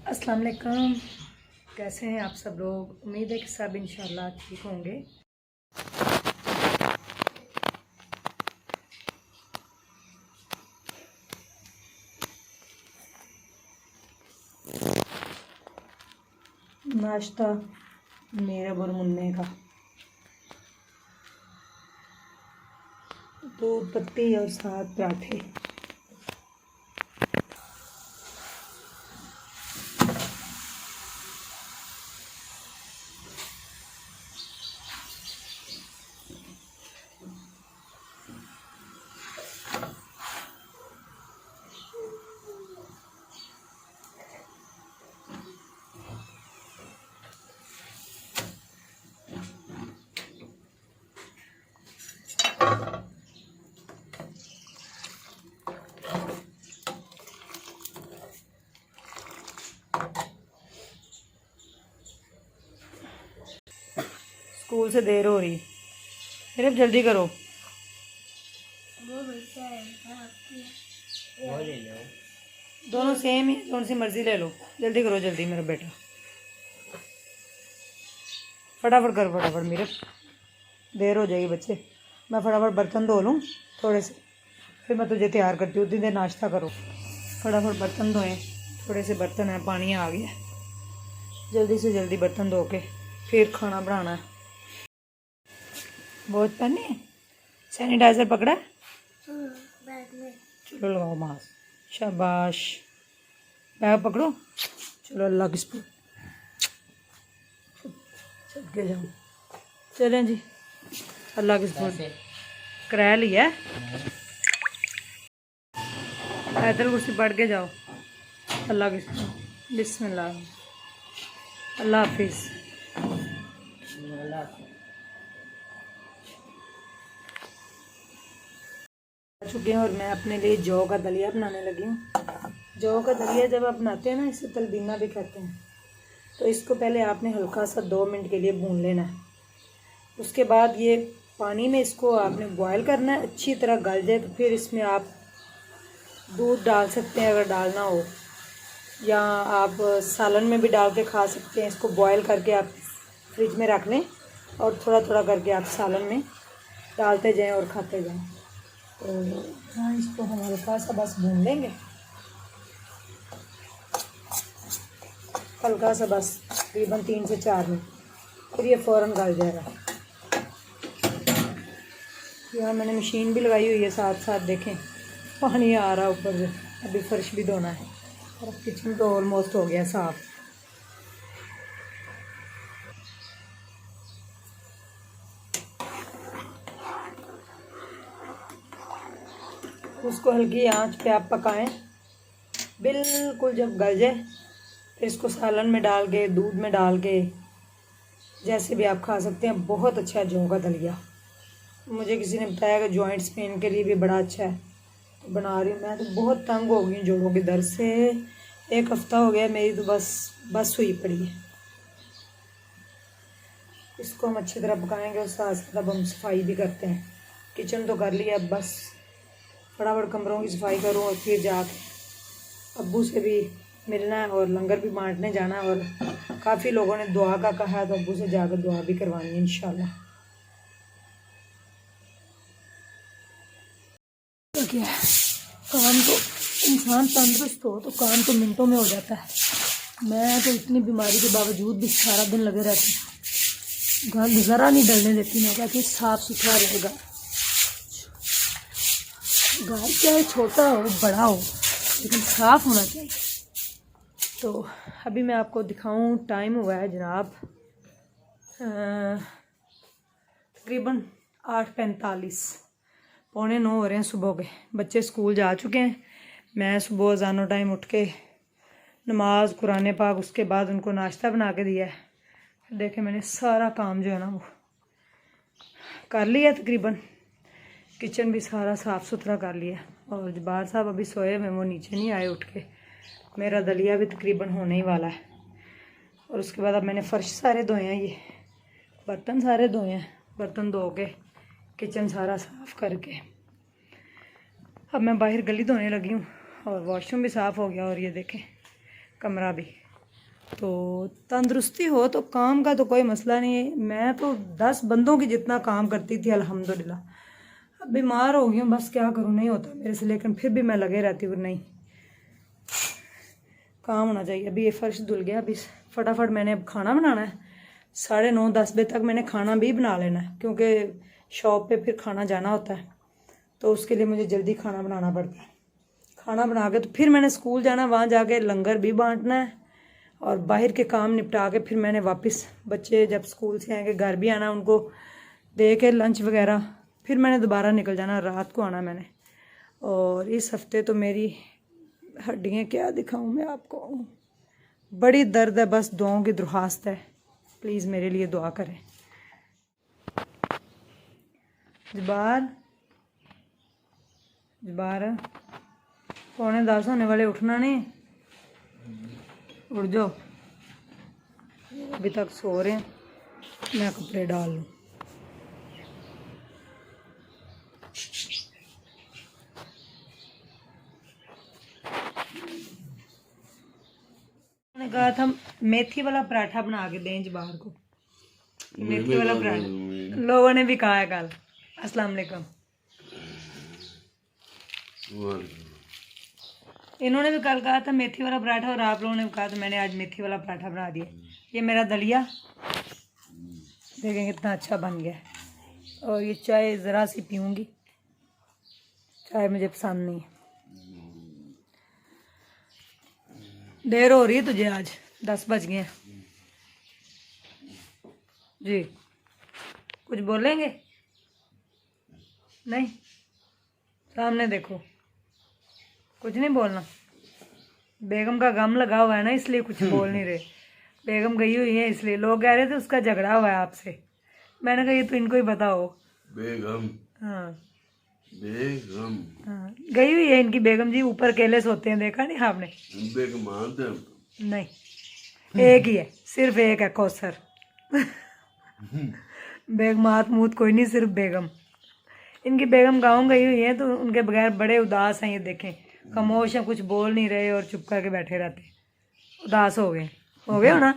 अस्सलाम वालेकुम। कैसे हैं आप सब लोग? उम्मीद है कि सब इंशाल्लाह ठीक होंगे। नाश्ता मेरे और मुन्ने का दूध पत्ती और साथ पराठे। स्कूल से देर हो रही, मेरे जल्दी करो। दोनों सेम ही, कौन सी मर्जी ले लो। जल्दी करो, जल्दी मेरा बेटा, फटाफट करो, फटाफट मेरे देर हो जाएगी बच्चे। मैं फटाफट बर्तन धो लूँ थोड़े से, फिर मैं तुझे तैयार करती हूँ। उतनी देर नाश्ता करो, फटाफट बर्तन धोएं। थोड़े से बर्तन हैं, पानी आ गया। जल्दी से जल्दी बर्तन धो के फिर खाना बनाना है। बहुत पानी है। सैनिटाइजर पकड़ा? चलो लगाओ मास्क। शाबाश। बैग पकड़ो। चलो अल्लाह की स्पून चल के जाओ। चलें जी, अल्लाह की स्पून किराया लिया। आयतल कुर्सी पढ़ के जाओ। अल्लाह की स्पून। बिस्मिल्लाह। अल्लाह हाफिज़। चुके हैं और मैं अपने लिए जौ का दलिया बनाने लगी हूँ। जौ का दलिया जब आप बनाते हैं ना, इसे तलबीना भी कहते हैं। तो इसको पहले आपने हल्का सा 2 मिनट के लिए भून लेना है। उसके बाद ये पानी में इसको आपने बॉयल करना है, अच्छी तरह गल जाए तो फिर इसमें आप दूध डाल सकते हैं अगर डालना हो, या आप सालन में भी डाल के खा सकते हैं। इसको बॉयल करके आप फ्रिज में रख लें और थोड़ा थोड़ा करके आप सालन में डालते जाएं और खाते जाएं। तो हाँ, इसको हम हल्का सा बस भून लेंगे, हल्का सा बस, तकरीबन 3 से 4 मिनट, फिर ये फ़ौरन गल जाएगा। यहाँ मैंने मशीन भी लगाई हुई है साथ साथ, देखें पानी आ रहा है ऊपर से। अभी फर्श भी धोना है और किचन तो ऑलमोस्ट हो गया साफ़। उसको हल्की आंच पे आप पकाएं बिल्कुल, जब गल जाए फिर इसको सालन में डाल के, दूध में डाल के, जैसे भी आप खा सकते हैं। बहुत अच्छा है जौ का दलिया। मुझे किसी ने बताया कि जॉइंट्स पेन के लिए भी बड़ा अच्छा है, तो बना रही हूँ। मैं तो बहुत तंग हो गई हूँ जोड़ों के दर्द से। 1 हफ्ता हो गया, मेरी तो बस हुई पड़ी है। इसको हम अच्छी तरह पकाएंगे और साथ साथ अब हम सफाई भी करते हैं। किचन तो कर लिया, अब बस फटाफट कमरों की सफाई करूँ और फिर जाके अब्बू से भी मिलना है और लंगर भी बांटने जाना है। और काफ़ी लोगों ने दुआ का कहा है, तो अब्बू से जाकर दुआ भी करवानी है इंशाल्लाह। तो क्या है, काम तो इंसान तंदुरुस्त हो तो काम तो मिनटों में हो जाता है। मैं तो इतनी बीमारी के बावजूद भी सारा दिन लगे रहती हूँ। घर ज़रा नहीं डलने देती। मैं कहती साफ़ सुथरा रहेगा। घर चाहे छोटा हो बड़ा हो, लेकिन साफ़ होना चाहिए। तो अभी मैं आपको दिखाऊं, टाइम हुआ है जनाब तकरीबन 8:45, 8:45 हो रहे हैं सुबह के। बच्चे स्कूल जा चुके हैं। मैं सुबह अज़ानो टाइम उठ के नमाज, कुरान पाक, उसके बाद उनको नाश्ता बना के दिया है। फिर देखें मैंने सारा काम जो है ना वो कर लिया तकरीबन। किचन भी सारा साफ़ सुथरा कर लिया। और जब्बार साहब अभी सोए हुए, वो नीचे नहीं आए उठ के। मेरा दलिया भी तकरीबन होने ही वाला है। और उसके बाद अब मैंने फ़र्श सारे धोए हैं, ये बर्तन सारे धोए हैं। बर्तन धो के किचन सारा साफ़ करके अब मैं बाहर गली धोने लगी हूँ और वॉशरूम भी साफ़ हो गया। और ये देखें कमरा भी तो तंदुरुस्ती हो तो काम का तो कोई मसला नहीं है। मैं तो 10 बंदों की जितना काम करती थी अल्हम्दुलिल्लाह। अब बीमार हो गई हूँ, बस क्या करूँ, नहीं होता मेरे से, लेकिन फिर भी मैं लगे रहती हूँ, नहीं काम होना चाहिए। अभी ये फर्श धुल गया, अभी फटाफट मैंने अब खाना बनाना है। 9:30-10 बजे तक मैंने खाना भी बना लेना है, क्योंकि शॉप पे फिर खाना जाना होता है, तो उसके लिए मुझे जल्दी खाना बनाना पड़ता है। खाना बना के तो फिर मैंने स्कूल जाना, वहाँ जाके लंगर भी बांटना है और बाहर के काम निपटा के फिर मैंने वापस बच्चे जब स्कूल से आएंगे घर भी आना, उनको दे के लंच वगैरह, फिर मैंने दोबारा निकल जाना, रात को आना मैंने। और इस हफ्ते तो मेरी हड्डियाँ क्या दिखाऊं मैं आपको, बड़ी दर्द है, बस दुआओं की दरख्वास्त है, प्लीज़ मेरे लिए दुआ करें। जबार जबार 9:45 होने वाले, उठना नहीं, उठ जाओ, अभी तक सो रहे हैं, मैं कपड़े डाल लूँ। मैंने कहा था मेथी वाला पराठा बना के दें जबार को, मेथी वाला पराठा लोगों ने भी कहा है कल। अस्सलाम वालेकुम। इन्होंने भी कल कहा था मेथी वाला पराठा, और आप लोगों ने भी कहा, तो मैंने आज मेथी वाला पराठा बना दिया। ये मेरा दलिया देखें कितना अच्छा बन गया है। और ये चाय ज़रा सी पीऊँगी, चाय मुझे पसंद नहीं है। देर हो रही है तुझे, आज 10 बज गए हैं जी। कुछ बोलेंगे? नहीं, सामने देखो, कुछ नहीं बोलना। बेगम का गम लगा हुआ है ना, इसलिए कुछ बोल नहीं रहे। बेगम गई हुई है, इसलिए लोग कह रहे थे उसका झगड़ा हुआ है आपसे। मैंने कहा ये तो इनको ही पता हो। बेगम, हाँ बेगम, हाँ गई हुई है इनकी बेगम जी, ऊपर अकेले सोते हैं, देखा नहीं आपने? बेगम नहीं, एक ही है, सिर्फ एक है, कौसर। बेगमात मूत कोई नहीं, सिर्फ बेगम। इनकी बेगम गाँव गई हुई है, तो उनके बगैर बड़े उदास हैं, ये देखें, खामोश हैं, कुछ बोल नहीं रहे और चुप करके बैठे रहते, उदास हो गए हो ना?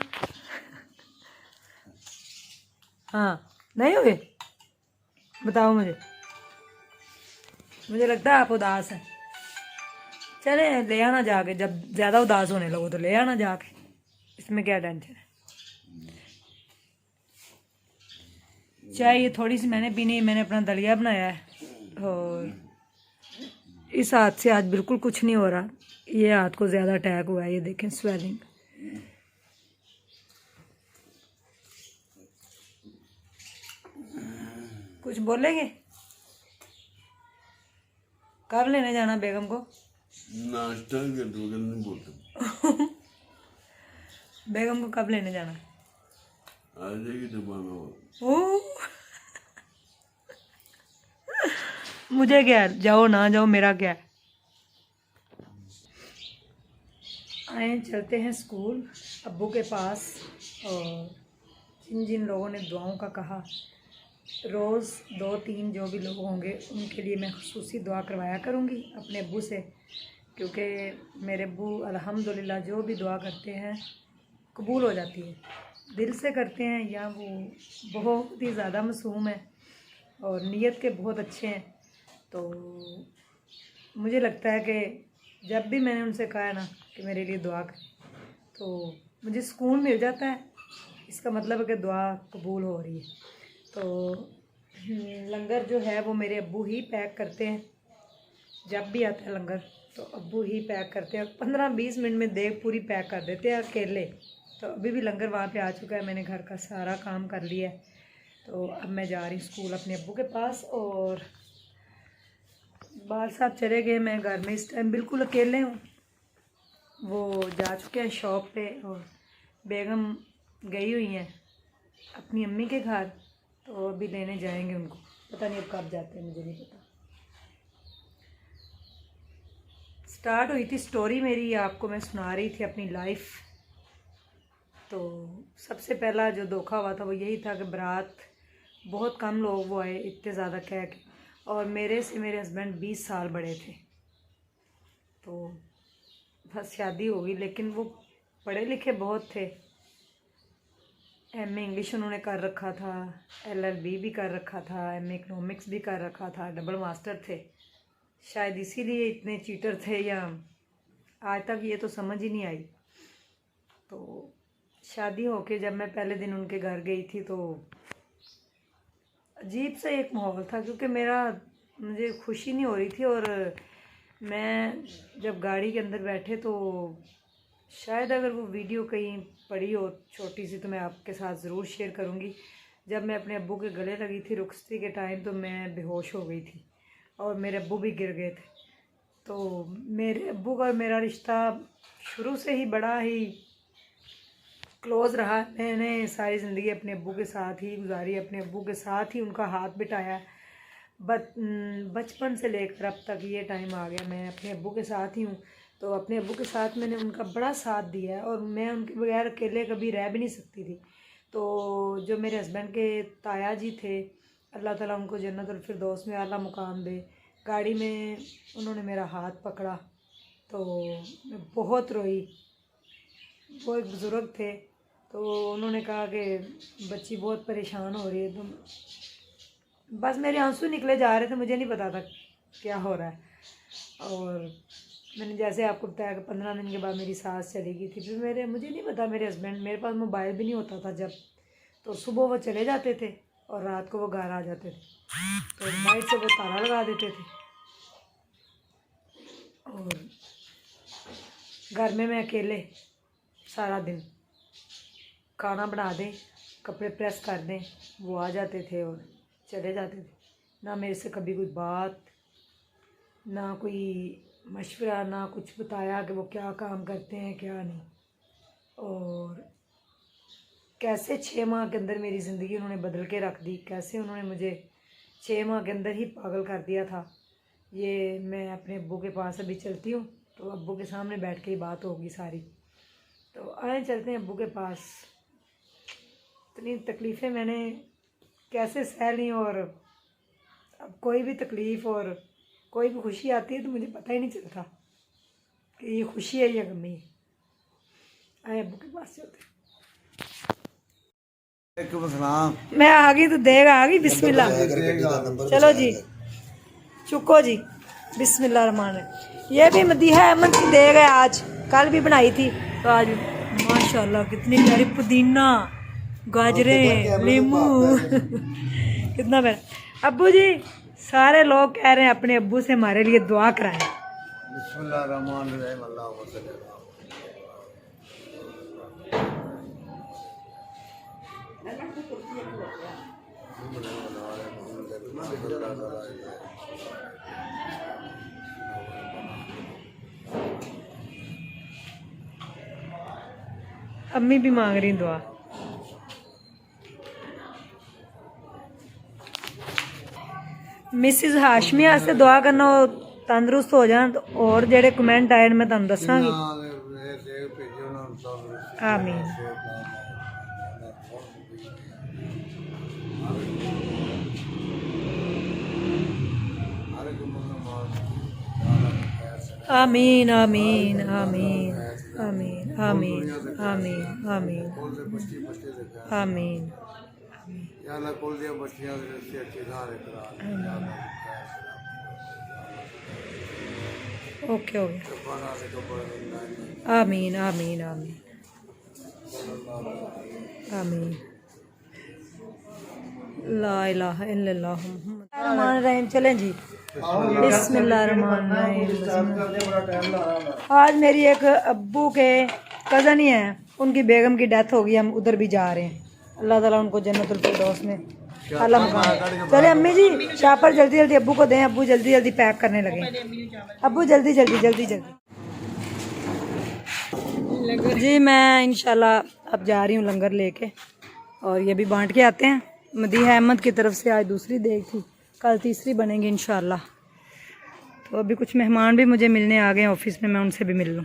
हाँ, नहीं हो गए? बताओ मुझे लगता है आप उदास हैं। चले ले आना जाके, जब ज़्यादा उदास होने लगो तो ले आना जाके, इसमें क्या टेंशन है। चाय ये थोड़ी सी मैंने पीनी है, मैंने अपना दलिया बनाया है। और इस हाथ से आज बिल्कुल कुछ नहीं हो रहा, ये हाथ को ज़्यादा अटैक हुआ है, ये देखें स्वेलिंग। कुछ बोलेंगे? कब लेने जाना बेगम को? नाश्ता के तो नहीं बोलते। बेगम को कब लेने जाना? आ जाएगी जब ओ मुझे क्या है, जाओ ना जाओ, मेरा क्या है। आए चलते हैं स्कूल अब्बू के पास। और जिन जिन लोगों ने दुआओं का कहा, रोज़ 2-3 जो भी लोग होंगे उनके लिए मैं खुसूसी दुआ करवाया करूँगी अपने अब्बू से, क्योंकि मेरे अब्बू अल्हम्दुलिल्लाह जो भी दुआ करते हैं कबूल हो जाती है, दिल से करते हैं, या वो बहुत ही ज़्यादा मासूम है और नीयत के बहुत अच्छे हैं। तो मुझे लगता है कि जब भी मैंने उनसे कहा है ना कि मेरे लिए दुआ करें, तो मुझे सुकून मिल जाता है, इसका मतलब है कि दुआ कबूल हो रही है। तो लंगर जो है वो मेरे अब्बू ही पैक करते हैं, जब भी आता है लंगर तो अब्बू ही पैक करते हैं, 15-20 मिनट में देग पूरी पैक कर देते हैं अकेले। तो अभी भी लंगर वहाँ पे आ चुका है, मैंने घर का सारा काम कर लिया है। तो अब मैं जा रही हूँ स्कूल अपने अब्बू के पास। और बाल साहब चले गए, मैं घर में इस टाइम बिल्कुल अकेले हूँ, वो जा चुके हैं शॉप पे, और बेगम गई हुई हैं अपनी अम्मी के घर, तो अभी लेने जाएंगे उनको, पता नहीं अब कब जाते हैं, मुझे नहीं पता। स्टार्ट हुई थी स्टोरी मेरी, आपको मैं सुना रही थी अपनी लाइफ। तो सबसे पहला जो धोखा हुआ था वो यही था कि बारात बहुत कम लोग वो आए, इतने ज़्यादा कह के, और मेरे से मेरे हस्बैंड 20 साल बड़े थे। तो बस शादी हो गई, लेकिन वो पढ़े लिखे बहुत थे। एमए इंग्लिश उन्होंने कर रखा था, एलएलबी भी कर रखा था, एमए इकोनॉमिक्स भी कर रखा था, डबल मास्टर थे। शायद इसीलिए इतने चीटर थे, या आज तक ये तो समझ ही नहीं आई। तो शादी होके जब मैं पहले दिन उनके घर गई थी तो अजीब सा एक माहौल था, क्योंकि मुझे खुशी नहीं हो रही थी। और मैं जब गाड़ी के अंदर बैठे तो शायद अगर वो वीडियो कहीं पड़ी हो छोटी सी तो मैं आपके साथ ज़रूर शेयर करूँगी। जब मैं अपने अब्बू के गले लगी थी रुखसती के टाइम तो मैं बेहोश हो गई थी और मेरे अब्बू भी गिर गए थे। तो मेरे अब्बू का और मेरा रिश्ता शुरू से ही बड़ा ही क्लोज़ रहा। मैंने सारी ज़िंदगी अपने अब्बू के साथ ही गुजारी, अपने अब्बू के साथ ही उनका हाथ बिठाया। बचपन से लेकर अब तक ये टाइम आ गया मैं अपने अब्बू के साथ ही हूँ। तो अपने अब्बू के साथ मैंने उनका बड़ा साथ दिया है और मैं उनके बगैर अकेले कभी रह भी नहीं सकती थी। तो जो मेरे हस्बैंड के ताया जी थे, अल्लाह ताला उनको जन्नतुल फिरदौस में आला मुकाम दे, गाड़ी में उन्होंने मेरा हाथ पकड़ा तो मैं बहुत रोई। वो एक बुज़ुर्ग थे तो उन्होंने कहा कि बच्ची बहुत परेशान हो रही है। तो बस मेरे आंसू निकले जा रहे थे, मुझे नहीं पता था क्या हो रहा है। और मैंने जैसे आपको बताया कि 15 दिन के बाद मेरी सास चली गई थी। फिर मुझे नहीं पता, मेरे हस्बैंड, मेरे पास मोबाइल भी नहीं होता था जब, तो सुबह वो चले जाते थे और रात को वो घर आ जाते थे। तो नाइट से वो ताला लगा देते थे और घर में मैं अकेले सारा दिन खाना बना दें, कपड़े प्रेस कर दें, वो आ जाते थे और चले जाते थे। ना मेरे से कभी कोई बात, ना कोई मशवरा, ना कुछ बताया कि वो क्या काम करते हैं क्या नहीं। और कैसे 6 माह के अंदर मेरी ज़िंदगी उन्होंने बदल के रख दी, कैसे उन्होंने मुझे 6 माह के अंदर ही पागल कर दिया था। ये मैं अपने अब्बू के पास अभी चलती हूँ तो अब्बू के सामने बैठ के ही बात होगी सारी। तो आए चलते हैं अब्बू के पास। इतनी तकलीफ़ें मैंने कैसे सह ली, और अब कोई भी तकलीफ़ और कोई भी खुशी आती है तो मुझे पता ही नहीं चलता कि ये खुशी है या गमी है। आए अब्बू के पास चलते। मैं आ गई तो देगा आ गई। बिस्मिल्लाह, चलो जी चुको जी, बिस्मिल्लाह रहमान रहीम। ये भी मदीहा अहमद की देग है, आज कल भी बनाई थी तो आज माशाल्लाह कितनी प्यारी, पुदीना, गाजरें, नींबू कितना प्यारा। अब्बू जी सारे लोग कह रहे हैं अपने अब्बू से हमारे लिए दुआ कराएं। अम्मी भी मांग रही दुआ। मिसिज हाशमी आस्ते दुआ करना तंदुरुस्त हो जान। और जेडे कमेंट आए मैं तुहानू दसांगी। आमीन आमीन आमीन आमीन आमीन आमीन आमीन आमीन आमीन। ओके हो गया। आमीन आमीन आमीन आमीन। ला इलाहा इल्लल्लाह मुहम्मद रहमान रहीम। चलें जी, बिस्मिल्लाहिर्रहमानिर्रहीम। आज मेरी एक अब्बू के कज़न ही हैं, उनकी बेगम की डेथ हो गई, हम उधर भी जा रहे हैं। अल्लाह ताला उनको जन्नतुल फिरदौस में आला मुकाम। चले अम्मी जी चापर जल्दी जल्दी अब्बू को दें, अब्बू जल्दी जल्दी पैक करने लगे। अब्बू जल्दी जल्दी जल्दी जल्दी जी। मैं इंशाल्लाह अब जा रही हूँ लंगर लेके और ये भी बांट के आते हैं। मदीहा अहमद की तरफ से आज दूसरी देग थी, कल तीसरी बनेगी इंशाल्लाह। तो अभी कुछ मेहमान भी मुझे मिलने आ गए ऑफिस में, मैं उनसे भी मिल लूँ।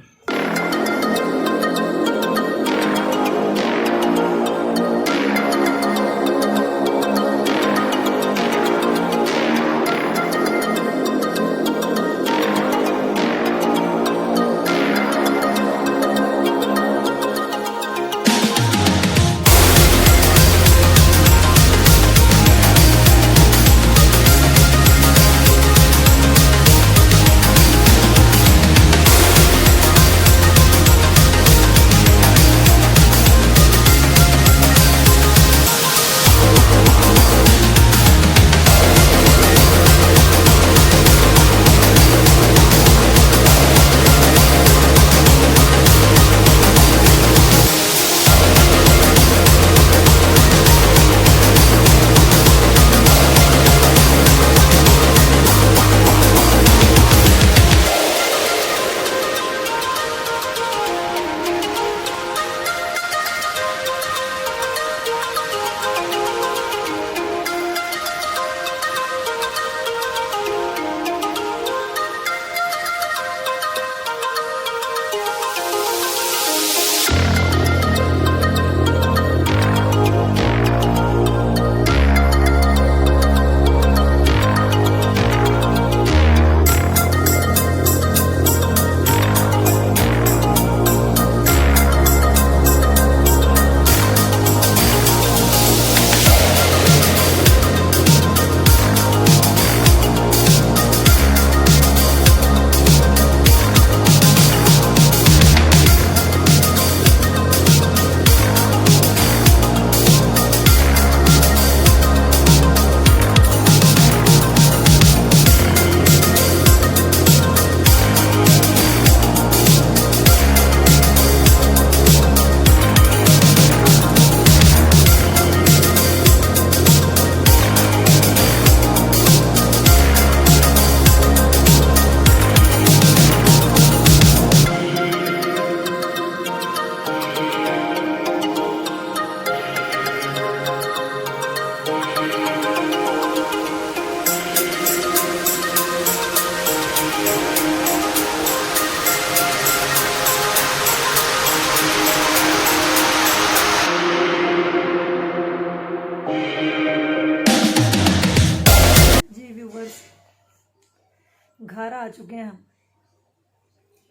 आ चुके हैं हम,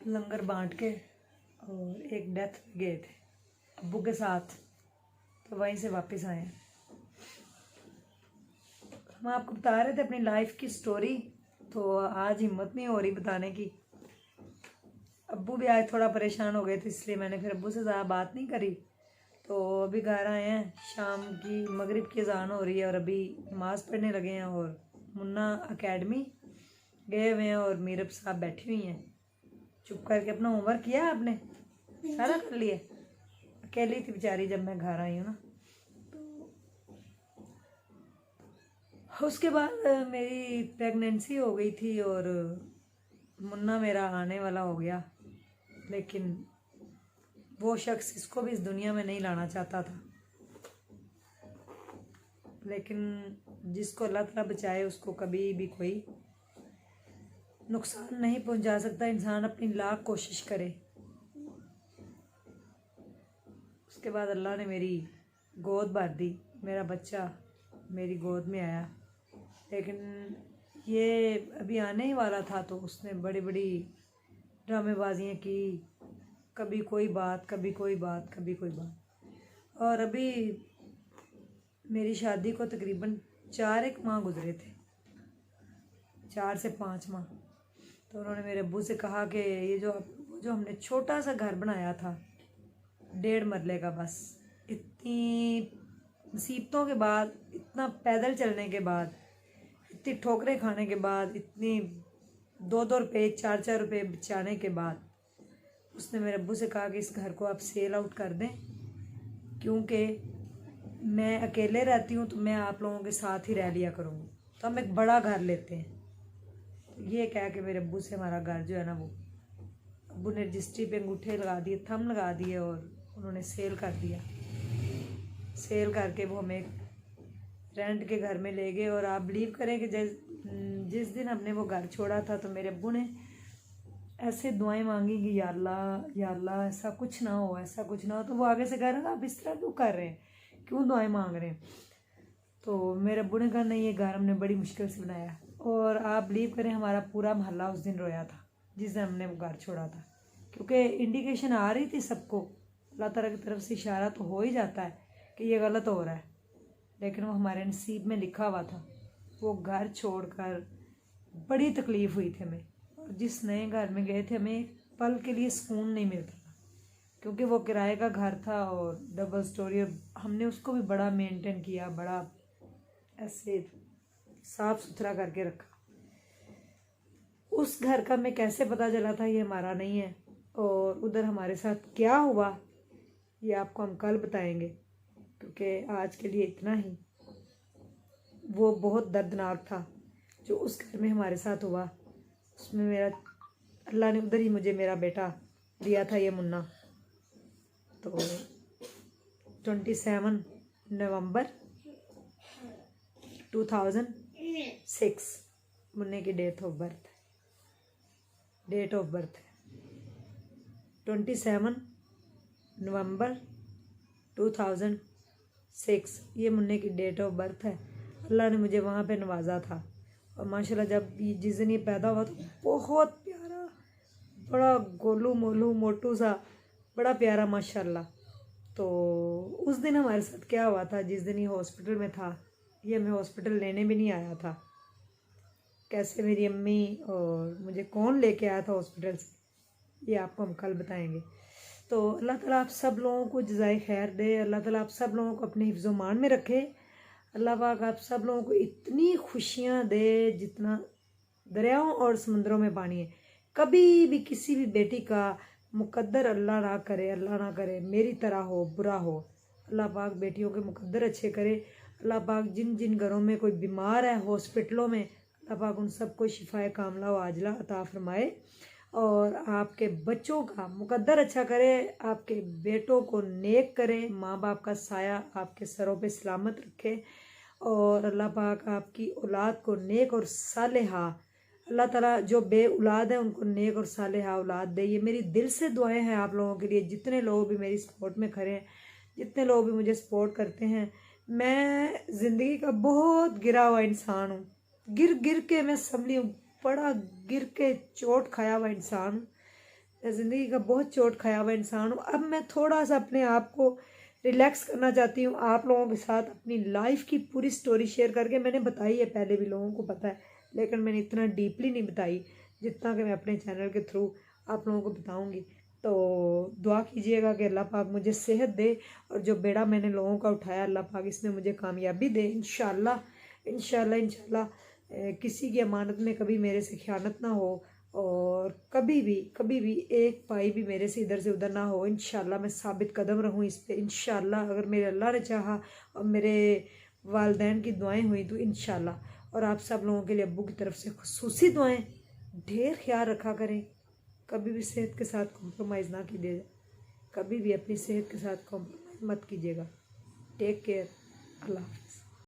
लंगर बांट के, और एक डेथ पे गए थे अब्बू के साथ, तो वहीं से वापस आए हैं। हम आपको बता रहे थे अपनी लाइफ की स्टोरी, तो आज हिम्मत नहीं हो रही बताने की। अब्बू भी आज थोड़ा परेशान हो गए थे, इसलिए मैंने फिर अब्बू से ज़्यादा बात नहीं करी। तो अभी घर आए हैं, शाम की मगरिब की अज़ान हो रही है और अभी नमाज़ पढ़ने लगे हैं, और मुन्ना एकेडमी गए हुए हैं और मीरब साहब बैठी हुई हैं चुप करके। अपना होमवर्क किया आपने? सारा कर लिया? अकेली थी बेचारी जब मैं घर आई हूँ ना। तो उसके बाद मेरी प्रेगनेंसी हो गई थी और मुन्ना मेरा आने वाला हो गया, लेकिन वो शख्स इसको भी इस दुनिया में नहीं लाना चाहता था। लेकिन जिसको अल्लाह ताला बचाए उसको कभी भी कोई नुकसान नहीं पहुंचा सकता, इंसान अपनी लाख कोशिश करे। उसके बाद अल्लाह ने मेरी गोद भर दी, मेरा बच्चा मेरी गोद में आया। लेकिन ये अभी आने ही वाला था, तो उसने बड़ी बड़ी ड्रामेबाजियाँ की, कभी कोई बात, कभी कोई बात, कभी कोई बात। और अभी मेरी शादी को तकरीबन 4 माह गुजरे थे, 4 से 5 माह। तो उन्होंने मेरे अब्बू से कहा कि ये जो हमने छोटा सा घर बनाया था 1.5 मरले का, बस इतनी मुसीबतों के बाद, इतना पैदल चलने के बाद, इतनी ठोकरें खाने के बाद, इतनी 2-2 रुपये 4-4 रुपये बचाने के बाद, उसने मेरे अब्बू से कहा कि इस घर को आप सेल आउट कर दें, क्योंकि मैं अकेले रहती हूँ तो मैं आप लोगों के साथ ही रह लिया करूँगी, तो हम एक बड़ा घर लेते हैं। तो ये कह के मेरे अब्बू से हमारा घर जो है ना, वो अब्बू ने रजिस्ट्री पे अंगूठे लगा दिए, थंब लगा दिए, और उन्होंने सेल कर दिया। सेल करके वो हमें रेंट के घर में ले गए। और आप बिलीव करें कि जिस दिन हमने वो घर छोड़ा था, तो मेरे अब्बू ने ऐसे दुआएं मांगी कि या अल्लाह ऐसा कुछ ना हो, ऐसा कुछ ना हो। तो वो आगे से कह रहे हैं आप इस तरह क्यों कर रहे हैं, क्यों दुआएं मांग रहे हैं? तो मेरे अब्बू ने कहा नहीं, ये घर हमने बड़ी मुश्किल से बनाया। और आप बिलीव करें हमारा पूरा मोहल्ला उस दिन रोया था जिस दिन हमने वो घर छोड़ा था, क्योंकि इंडिकेशन आ रही थी सबको, अल्लाह ताला की तरफ से इशारा तो हो ही जाता है कि ये गलत हो रहा है, लेकिन वो हमारे नसीब में लिखा हुआ था। वो घर छोड़कर बड़ी तकलीफ़ हुई थी हमें, और जिस नए घर में गए थे हमें एक पल के लिए सुकून नहीं मिलता था, क्योंकि वो किराए का घर था और डबल स्टोरी, और हमने उसको भी बड़ा मेंटेन किया, बड़ा ऐसे साफ सुथरा करके रखा। उस घर का मैं कैसे पता चला था ये हमारा नहीं है, और उधर हमारे साथ क्या हुआ ये आपको हम कल बताएंगे, क्योंकि आज के लिए इतना ही। वो बहुत दर्दनाक था जो उस घर में हमारे साथ हुआ। उसमें मेरा अल्लाह ने उधर ही मुझे मेरा बेटा दिया था, ये मुन्ना। तो 27 नवंबर 2006 मुन्ने की डेट ऑफ बर्थ है। 27 नवंबर 2006 ये मुन्ने की डेट ऑफ बर्थ है। अल्लाह ने मुझे वहाँ पे नवाजा था, और माशाल्लाह जब जिस दिन ये पैदा हुआ तो बहुत प्यारा, बड़ा गोलू मोलू मोटू सा, बड़ा प्यारा माशाल्लाह। तो उस दिन हमारे साथ क्या हुआ था, जिस दिन ये हॉस्पिटल में था, ये हमें हॉस्पिटल लेने भी नहीं आया था। कैसे मेरी अम्मी और मुझे कौन लेके आया था हॉस्पिटल से, ये आपको हम कल बताएंगे। तो अल्लाह ताला आप सब लोगों को जज़ाए खैर दे, अल्लाह ताला आप सब लोगों को अपने हिफ्ज़ मान में रखे। अल्लाह पाक आप सब लोगों को इतनी खुशियाँ दे जितना दरियाओं और समुद्रों में पानी है। कभी भी किसी भी बेटी का मुकद्दर अल्लाह ना करे मेरी तरह हो, बुरा हो। अल्लाह पाक बेटियों के मुकद्दर अच्छे करे। अल्लाह पाक जिन जिन घरों में कोई बीमार है हॉस्पिटलों में, अल्लाह पाक उन सबको शिफाए कामला व आजला अता फरमाए, और आपके बच्चों का मुकद्दर अच्छा करे, आपके बेटों को नेक करे, माँ बाप का साया आपके सरों पे सलामत रखे, और अल्लाह पाक आपकी औलाद को नेक और सालेहा, अल्लाह ताला जो बे औलाद है उनको नेक और सालेहा औलाद दे। ये मेरी दिल से दुआएं हैं आप लोगों के लिए, जितने लोग भी मेरी सपोर्ट में खड़े हैं, जितने लोग भी मुझे सपोर्ट करते हैं। मैं ज़िंदगी का बहुत गिरा हुआ इंसान हूँ, गिर गिर के मैं संभली हूँ, बड़ा गिर के चोट खाया हुआ इंसान हूँ, मैं ज़िंदगी का बहुत चोट खाया हुआ इंसान हूँ। अब मैं थोड़ा सा अपने आप को रिलैक्स करना चाहती हूँ, आप लोगों के साथ अपनी लाइफ की पूरी स्टोरी शेयर करके। मैंने बताई है, पहले भी लोगों को पता है, लेकिन मैंने इतना डीपली नहीं बताई जितना कि मैं अपने चैनल के थ्रू आप लोगों को बताऊंगी। तो दुआ कीजिएगा कि अल्लाह पाक मुझे सेहत दे, और जो बेड़ा मैंने लोगों का उठाया अल्लाह पाक इसमें मुझे कामयाबी दे इंशाल्लाह। इंशाल्लाह इंशाल्लाह किसी की अमानत में कभी मेरे से खयानत ना हो, और कभी भी एक पाई भी मेरे से इधर से उधर ना हो। इंशाल्लाह मैं साबित कदम रहूँ इस पे इंशाल्लाह, अगर मेरे अल्लाह ने चाहा और मेरे वालदैन की दुआएं हुई तो इंशाल्लाह। और आप सब लोगों के लिए अब्बू की तरफ से खुसूसी दुआएं, ढेर ख्याल रखा करें, कभी भी सेहत के साथ कॉम्प्रोमाइज़ ना कीजिएगा, कभी भी अपनी सेहत के साथ कॉम्प्रोमाइज़ मत कीजिएगा। टेक केयर, अल्लाह।